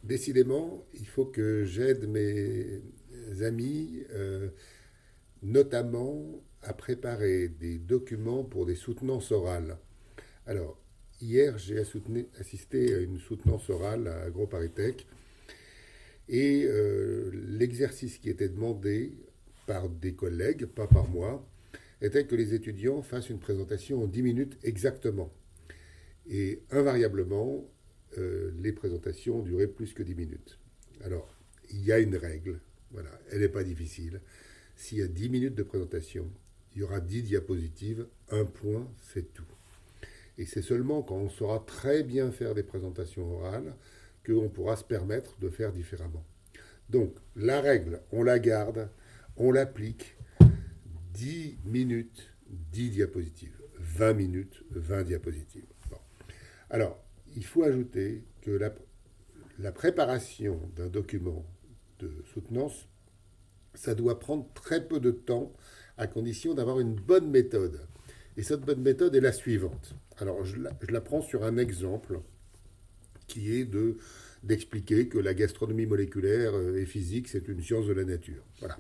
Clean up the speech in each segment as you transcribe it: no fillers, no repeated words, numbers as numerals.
Décidément, il faut que j'aide mes amis, notamment à préparer des documents pour des soutenances orales. Alors, hier, j'ai assisté à une soutenance orale à AgroParisTech et l'exercice qui était demandé par des collègues, pas par moi, était que les étudiants fassent une présentation en 10 minutes exactement. Et invariablement, les présentations duraient plus que 10 minutes. Alors, il y a une règle, voilà, elle n'est pas difficile. S'il y a 10 minutes de présentation, il y aura 10 diapositives, un point, c'est tout. Et c'est seulement quand on saura très bien faire des présentations orales qu'on pourra se permettre de faire différemment. Donc, la règle, on la garde, on l'applique, 10 minutes, 10 diapositives, 20 minutes, 20 diapositives. Bon. Alors, il faut ajouter que la préparation d'un document de soutenance, ça doit prendre très peu de temps à condition d'avoir une bonne méthode. Et cette bonne méthode est la suivante. Alors, je la prends sur un exemple qui est d'expliquer que la gastronomie moléculaire et physique, c'est une science de la nature. Voilà.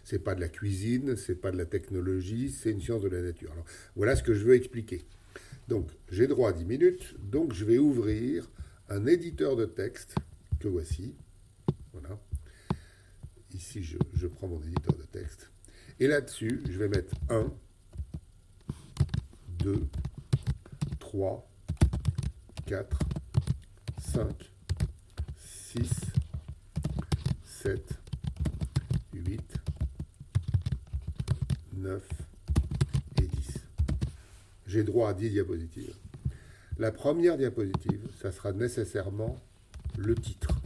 C'est pas de la cuisine, c'est pas de la technologie, c'est une science de la nature. Alors, voilà ce que je veux expliquer. Donc, j'ai droit à 10 minutes, donc je vais ouvrir un éditeur de texte que voici. Voilà. Ici, je prends mon éditeur de texte. Et là-dessus, je vais mettre 1, 2, 3, 4, 5, 6, 7, 8, 9 et 10. J'ai droit à 10 diapositives. La première diapositive, ça sera nécessairement le titre,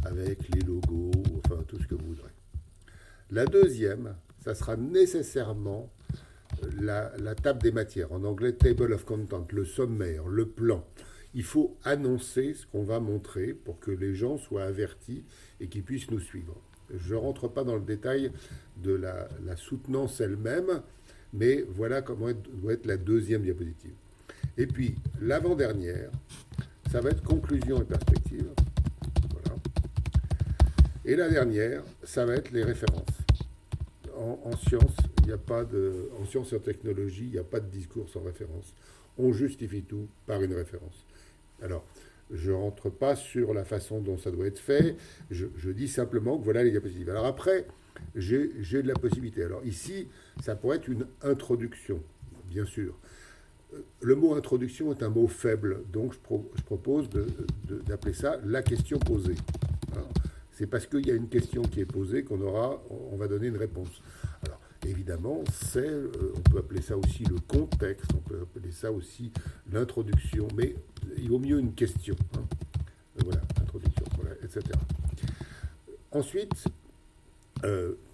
avec les logos, enfin tout ce que vous voudrez. La deuxième, ça sera nécessairement la table des matières, en anglais table of content, le sommaire, le plan. Il faut annoncer ce qu'on va montrer pour que les gens soient avertis et qu'ils puissent nous suivre. Je ne rentre pas dans le détail de la soutenance elle-même, mais voilà comment doit être la deuxième diapositive. Et puis, l'avant-dernière, ça va être conclusion et perspective. Voilà. Et la dernière, ça va être les références. En sciences, il n'y a pas de, en sciences et en technologie, il n'y a pas de discours sans référence. On justifie tout par une référence. Alors, je ne rentre pas sur la façon dont ça doit être fait. Je dis simplement que voilà les diapositives. Alors après, j'ai de la possibilité. Alors ici, ça pourrait être une introduction, bien sûr. Le mot introduction est un mot faible, donc je propose d'appeler ça la question posée. Alors, c'est parce qu'il y a une question qui est posée on va donner une réponse. Alors, évidemment, on peut appeler ça aussi le contexte, on peut appeler ça aussi l'introduction, mais il vaut mieux une question. Hein. Voilà, introduction, voilà, etc. Ensuite,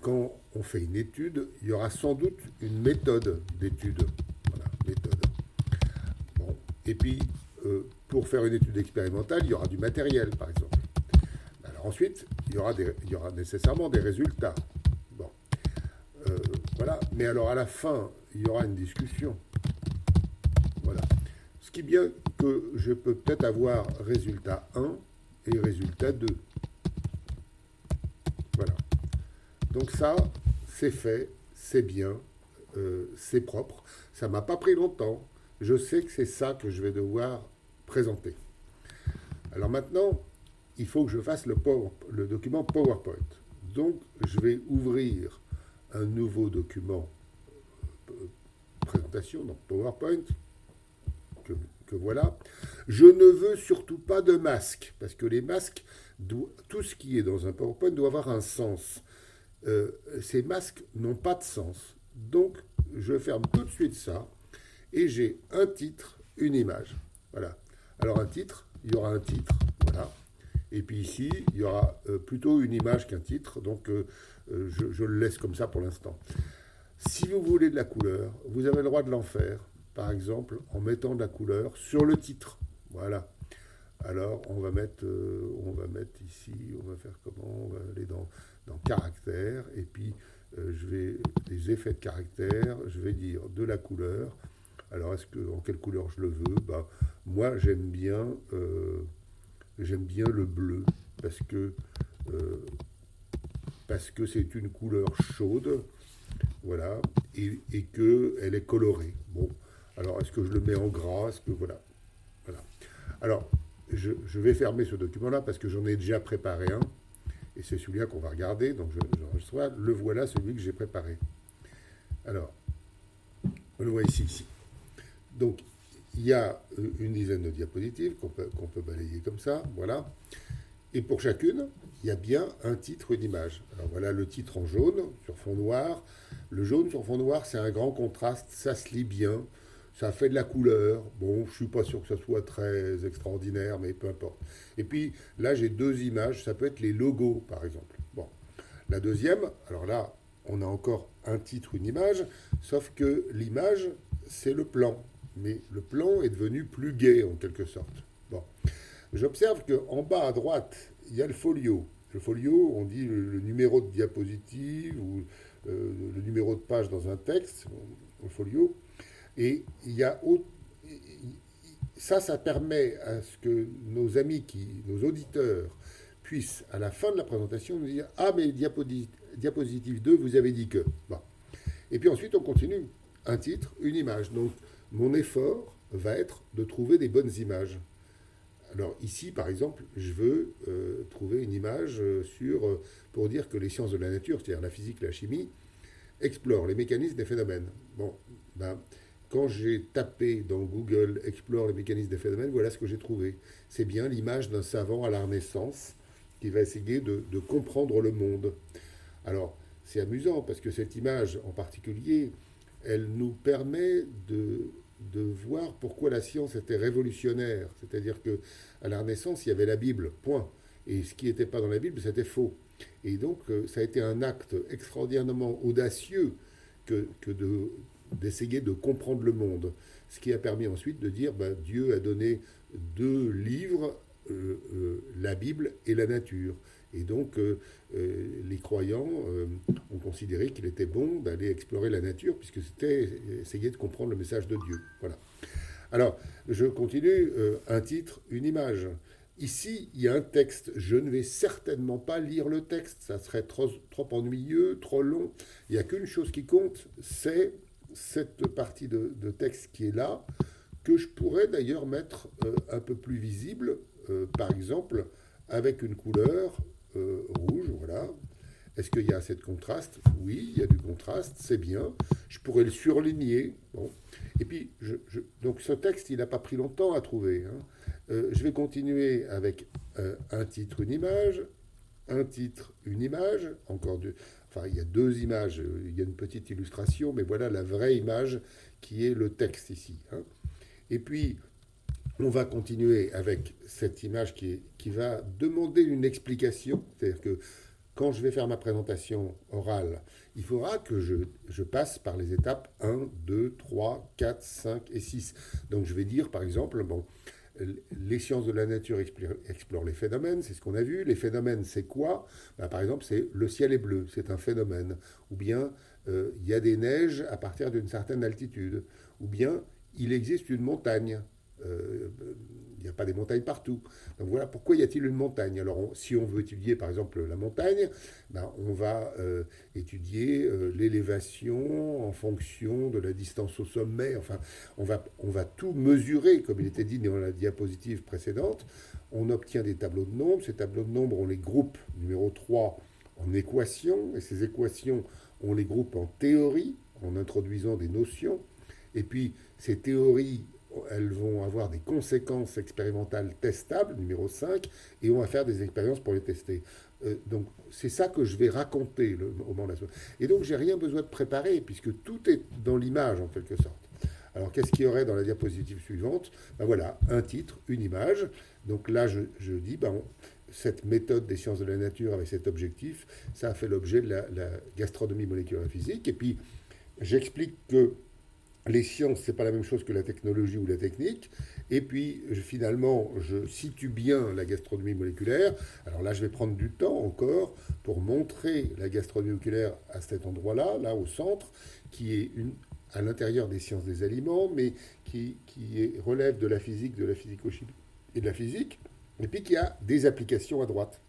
quand on fait une étude, il y aura sans doute une méthode d'étude. Voilà, méthode. Bon. Et puis, pour faire une étude expérimentale, il y aura du matériel, par exemple. Alors ensuite, il y aura nécessairement des résultats. Bon. Voilà. Mais alors, à la fin, il y aura une discussion. Voilà. Ce qui est bien que je peux peut-être avoir résultat 1 et résultat 2. Voilà. Donc ça, c'est fait, c'est bien, c'est propre. Ça ne m'a pas pris longtemps. Je sais que c'est ça que je vais devoir présenter. Alors maintenant, il faut que je fasse le document PowerPoint. Donc, je vais ouvrir un nouveau document présentation, donc PowerPoint, que voilà. Je ne veux surtout pas de masque, parce que les masques, tout ce qui est dans un PowerPoint doit avoir un sens. Ces masques n'ont pas de sens. Donc, je ferme tout de suite ça, et j'ai un titre, une image. Voilà. Alors, un titre, il y aura un titre, voilà. Et puis ici, il y aura plutôt une image qu'un titre, donc je le laisse comme ça pour l'instant. Si vous voulez de la couleur, vous avez le droit de l'en faire, par exemple, en mettant de la couleur sur le titre. Voilà. Alors, on va mettre ici, on va faire comment? On va aller dans caractères, et puis les effets de caractères, je vais dire de la couleur. Alors, en quelle couleur je le veux? Moi, j'aime bien le bleu. parce que c'est une couleur chaude, voilà, et qu'elle est colorée. Bon, alors est-ce que je le mets en gras? Est-ce que voilà, voilà. Alors, je vais fermer ce document-là parce que j'en ai déjà préparé un, et c'est celui-là qu'on va regarder, donc j'enregistre. Le voilà, celui que j'ai préparé. Alors, on le voit ici. Donc, il y a une dizaine de diapositives qu'on peut balayer comme ça, voilà. Et pour chacune, il y a bien un titre, une image. Alors voilà le titre en jaune sur fond noir. Le jaune sur fond noir, c'est un grand contraste, ça se lit bien, ça fait de la couleur. Bon, je ne suis pas sûr que ça soit très extraordinaire, mais peu importe. Et puis là, j'ai deux images, ça peut être les logos, par exemple. Bon, la deuxième, alors là, on a encore un titre, une image, sauf que l'image, c'est le plan. Mais le plan est devenu plus gai, en quelque sorte. Bon. J'observe qu'en bas à droite, il y a le folio. Le folio, on dit le numéro de diapositive ou le numéro de page dans un texte, le folio. Et il y a ça permet à ce que nos amis, nos auditeurs, puissent, à la fin de la présentation, nous dire ah, mais diapositive 2, vous avez dit que. Bon. Et puis ensuite, on continue. Un titre, une image. Donc, mon effort va être de trouver des bonnes images. Alors ici, par exemple, je veux trouver une image pour dire que les sciences de la nature, c'est-à-dire la physique, la chimie, explorent les mécanismes des phénomènes. Bon, ben, quand j'ai tapé dans Google explore les mécanismes des phénomènes, voilà ce que j'ai trouvé. C'est bien l'image d'un savant à la Renaissance qui va essayer de comprendre le monde. Alors, c'est amusant parce que cette image en particulier, elle nous permet de voir pourquoi la science était révolutionnaire. C'est-à-dire qu'à la Renaissance, il y avait la Bible, point. Et ce qui n'était pas dans la Bible, c'était faux. Et donc, ça a été un acte extraordinairement audacieux d'essayer de comprendre le monde. Ce qui a permis ensuite de dire, ben, Dieu a donné deux livres, la Bible et la nature. Et donc, les croyants ont considéré qu'il était bon d'aller explorer la nature, puisque c'était essayer de comprendre le message de Dieu. Voilà. Alors, je continue. Un titre, une image. Ici, il y a un texte. Je ne vais certainement pas lire le texte. Ça serait trop ennuyeux, trop long. Il n'y a qu'une chose qui compte, c'est cette partie de texte qui est là, que je pourrais d'ailleurs mettre un peu plus visible, par exemple, avec une couleur rouge, voilà. Est-ce qu'il y a assez de contraste? Oui, il y a du contraste, c'est bien. Je pourrais le surligner. Bon. Et puis, donc ce texte, il n'a pas pris longtemps à trouver. Hein. Je vais continuer avec un titre, une image, un titre, une image, encore deux. Enfin, il y a deux images, il y a une petite illustration, mais voilà la vraie image qui est le texte ici. Hein. Et puis, on va continuer avec cette image qui va demander une explication. C'est-à-dire que quand je vais faire ma présentation orale, il faudra que je passe par les étapes 1, 2, 3, 4, 5 et 6. Donc je vais dire, par exemple, bon, les sciences de la nature explorent les phénomènes, c'est ce qu'on a vu. Les phénomènes, c'est quoi? Ben, par exemple, c'est le ciel est bleu, c'est un phénomène. Ou bien, il y a des neiges à partir d'une certaine altitude. Ou bien, il existe une montagne. Il n'y a pas des montagnes partout. Donc voilà pourquoi y a-t-il une montagne. Alors si on veut étudier par exemple la montagne, ben, on va étudier l'élévation en fonction de la distance au sommet. Enfin, on va tout mesurer, comme il était dit dans la diapositive précédente. On obtient des tableaux de nombres. Ces tableaux de nombres, on les groupe numéro 3 en équations. Et ces équations, on les groupe en théories, en introduisant des notions. Et puis ces théories, elles vont avoir des conséquences expérimentales testables, numéro 5, et on va faire des expériences pour les tester. Donc, c'est ça que je vais raconter au moment de la soirée. Et donc, j'ai rien besoin de préparer, puisque tout est dans l'image, en quelque sorte. Alors, qu'est-ce qu'il y aurait dans la diapositive suivante? Ben voilà, un titre, une image. Donc là, je dis, ben, cette méthode des sciences de la nature avec cet objectif, ça a fait l'objet de la gastronomie moléculaire physique. Et puis, j'explique que les sciences, ce n'est pas la même chose que la technologie ou la technique. Et puis, finalement, je situe bien la gastronomie moléculaire. Alors là, je vais prendre du temps encore pour montrer la gastronomie moléculaire à cet endroit-là, là au centre, qui est à l'intérieur des sciences des aliments, mais qui relève de la physique, de la physico-chimie et de la physique, et puis qui a des applications à droite.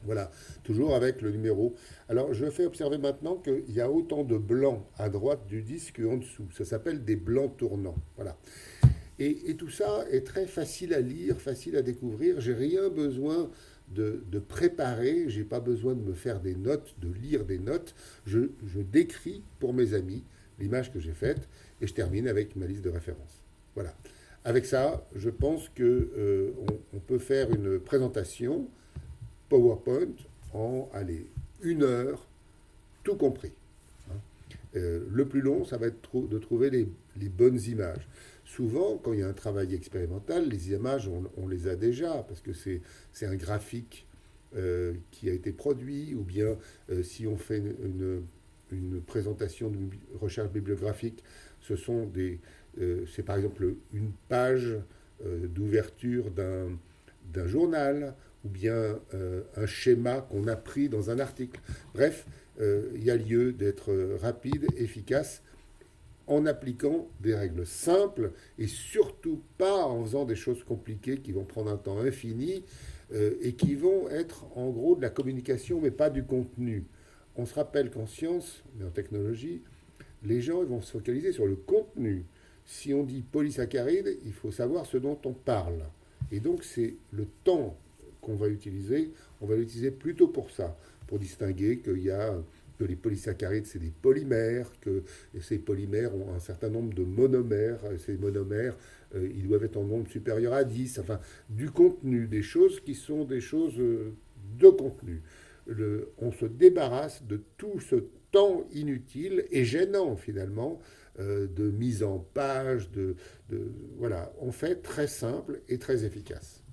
Voilà, toujours avec le numéro. Alors, je fais observer maintenant qu'il y a autant de blancs à droite du disque qu'en dessous. Ça s'appelle des blancs tournants. Voilà. Et tout ça est très facile à lire, facile à découvrir. J'ai rien besoin de préparer, j'ai pas besoin de me faire des notes, de lire des notes. Je décris pour mes amis l'image que j'ai faite et je termine avec ma liste de références. Voilà. Avec ça, je pense que on peut faire une présentation PowerPoint en, allez, 1 heure, tout compris. Hein. Le plus long, ça va être de trouver les bonnes images. Souvent, quand il y a un travail expérimental, les images, on les a déjà, parce que c'est un graphique qui a été produit, ou bien si on fait une présentation de recherche bibliographique, c'est par exemple une page d'ouverture d'un journal, ou bien un schéma qu'on a pris dans un article. Bref, il y a lieu d'être rapide, efficace, en appliquant des règles simples et surtout pas en faisant des choses compliquées qui vont prendre un temps infini et qui vont être en gros de la communication mais pas du contenu. On se rappelle qu'en science, mais en technologie, les gens ils vont se focaliser sur le contenu. Si on dit polysaccharide, il faut savoir ce dont on parle. Et donc c'est le temps qu'on va utiliser, on va l'utiliser plutôt pour ça, pour distinguer que les polysaccharides, c'est des polymères, que ces polymères ont un certain nombre de monomères. Ces monomères, ils doivent être en nombre supérieur à 10. Enfin, du contenu, des choses qui sont des choses de contenu. On se débarrasse de tout ce temps inutile et gênant, finalement, de mise en page. Voilà, on fait très simple et très efficace.